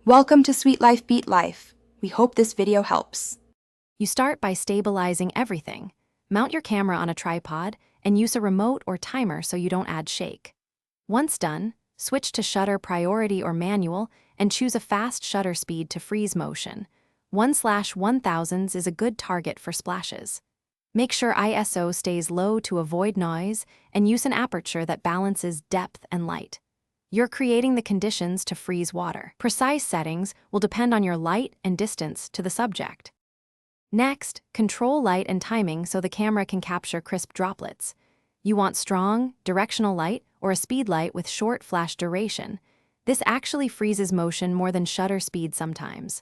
Welcome to Sweet Life Beat Life. We hope this video helps. You start by stabilizing everything. Mount your camera on a tripod and use a remote or timer so you don't add shake. Once done, switch to shutter priority or manual and choose a fast shutter speed to freeze motion. 1/1000 is a good target for splashes. Make sure ISO stays low to avoid noise and use an aperture that balances depth and light. You're creating the conditions to freeze water. Precise settings will depend on your light and distance to the subject. Next, control light and timing so the camera can capture crisp droplets. You want strong, directional light or a speed light with short flash duration. This actually freezes motion more than shutter speed sometimes.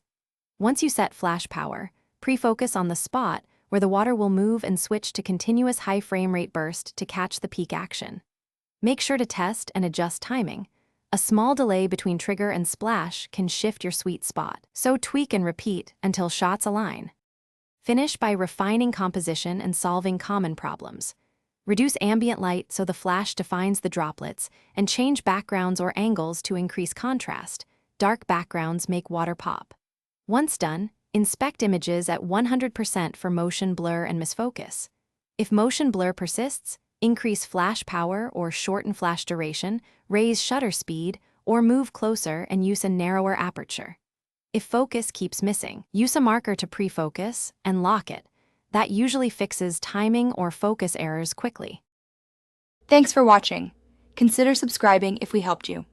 Once you set flash power, pre-focus on the spot where the water will move and switch to continuous high frame rate burst to catch the peak action. Make sure to test and adjust timing. A small delay between trigger and splash can shift your sweet spot, so tweak and repeat until shots align. Finish by refining composition and solving common problems. Reduce ambient light so the flash defines the droplets, and change backgrounds or angles to increase contrast. Dark backgrounds make water pop. Once done, inspect images at 100% for motion blur and misfocus. If motion blur persists, increase flash power or shorten flash duration, raise shutter speed, or move closer and use a narrower aperture. If focus keeps missing, use a marker to pre-focus and lock it. That usually fixes timing or focus errors quickly. Thanks for watching. Consider subscribing if we helped you.